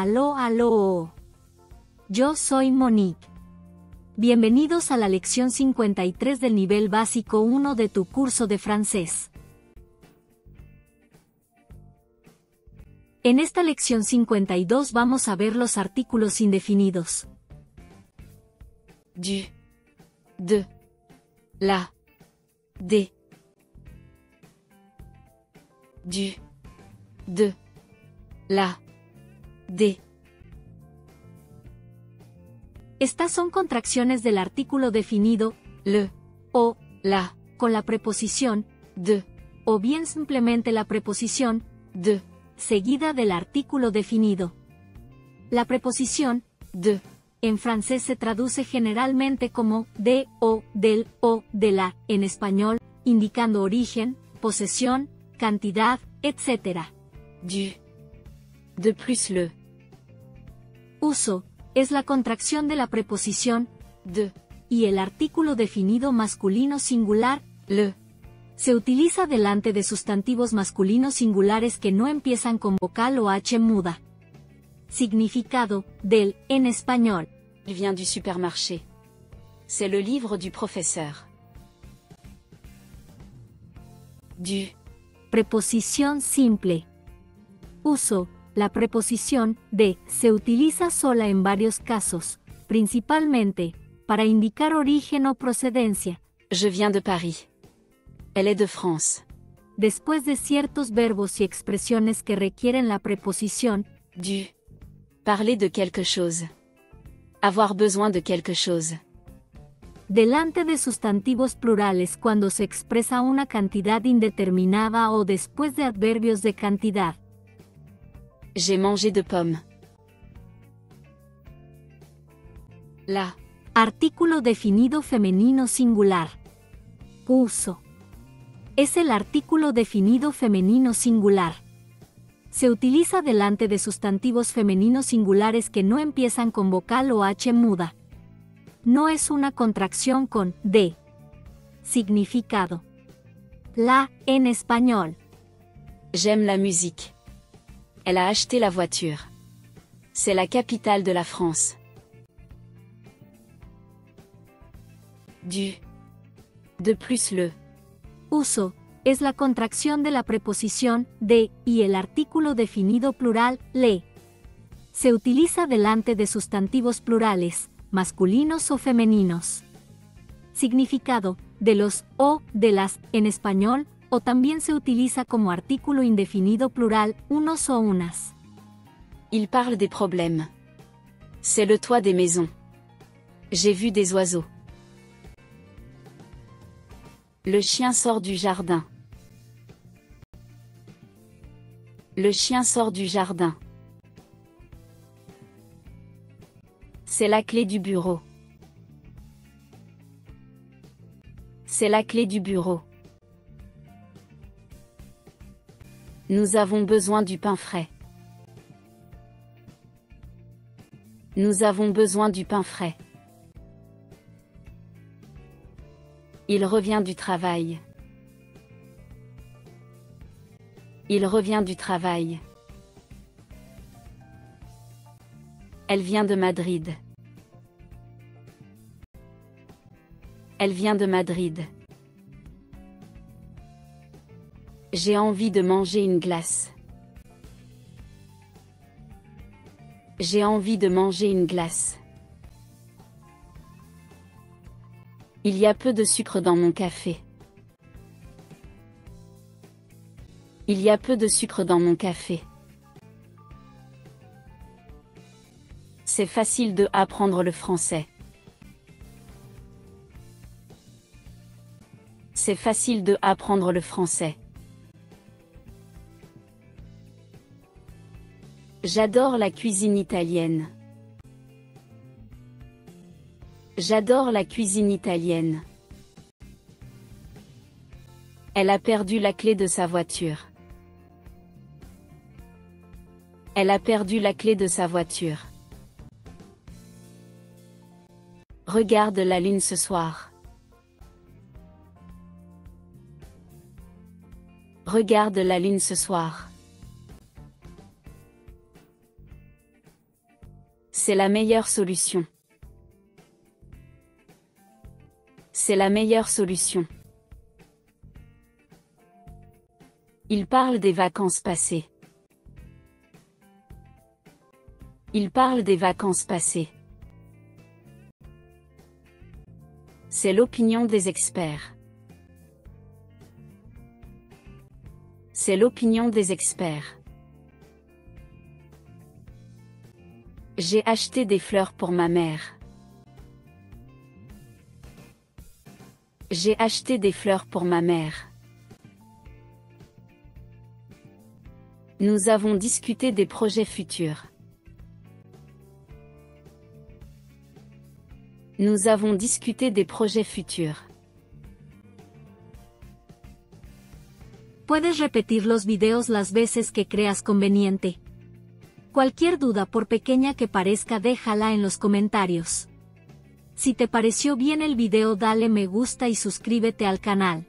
Aló, aló. Yo soy Monique. Bienvenidos a la lección 53 del nivel básico 1 de tu curso de francés. En esta lección 52 vamos a ver los artículos indefinidos. Du, de, la, des. Du, de, la, des. Estas son contracciones del artículo definido, le, o, la, con la preposición, de, o bien simplemente la preposición, de, seguida del artículo definido. La preposición, de, en francés se traduce generalmente como de, o, del, o, de la, en español, indicando origen, posesión, cantidad, etc. Du, de plus le. Uso, es la contracción de la preposición, de, y el artículo definido masculino singular, le. Se utiliza delante de sustantivos masculinos singulares que no empiezan con vocal o H muda. Significado, del, en español. Il vient du supermarché. C'est le livre du professeur. Du. Preposición simple. Uso, la preposición de se utiliza sola en varios casos, principalmente, para indicar origen o procedencia. Je viens de Paris. Elle est de France. Después de ciertos verbos y expresiones que requieren la preposición, Du. Parler de quelque chose. Avoir besoin de quelque chose. delante de sustantivos plurales cuando se expresa una cantidad indeterminada o después de adverbios de cantidad. J'ai mangé de pommes. La. Artículo definido femenino singular. Uso. Es el artículo definido femenino singular. Se utiliza delante de sustantivos femeninos singulares que no empiezan con vocal o H muda. No es una contracción con de. Significado. La, en español. J'aime la musique. Elle a acheté la voiture. C'est la capitale de la France. Du. De plus le. Uso, es la contracción de la preposición de y el artículo definido plural, le. Se utiliza delante de sustantivos plurales, masculinos o femeninos. Significado, de los o de las, en español, o también se utiliza como artículo indefinido plural, unos o unas. Il parle des problèmes. C'est le toit des maisons. J'ai vu des oiseaux. Le chien sort du jardin. Le chien sort du jardin. C'est la clé du bureau. C'est la clé du bureau. Nous avons besoin du pain frais. Nous avons besoin du pain frais. Il revient du travail. Il revient du travail. Elle vient de Madrid. Elle vient de Madrid. J'ai envie de manger une glace. J'ai envie de manger une glace. Il y a peu de sucre dans mon café. Il y a peu de sucre dans mon café. C'est facile de apprendre le français. C'est facile de apprendre le français. J'adore la cuisine italienne. J'adore la cuisine italienne. Elle a perdu la clé de sa voiture. Elle a perdu la clé de sa voiture. Regarde la lune ce soir. Regarde la lune ce soir. C'est la meilleure solution. C'est la meilleure solution. Il parle des vacances passées. Il parle des vacances passées. C'est l'opinion des experts. C'est l'opinion des experts. J'ai acheté des fleurs pour ma mère. J'ai acheté des fleurs pour ma mère. Nous avons discuté des projets futurs. Nous avons discuté des projets futurs. Puedes repetir los videos las veces que creas conveniente. Cualquier duda, por pequeña que parezca, déjala en los comentarios. Si te pareció bien el video, dale me gusta y suscríbete al canal.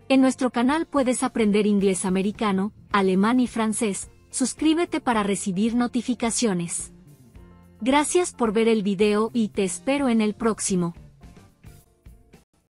En nuestro canal puedes aprender inglés americano, alemán y francés. Suscríbete para recibir notificaciones. Gracias por ver el video y te espero en el próximo.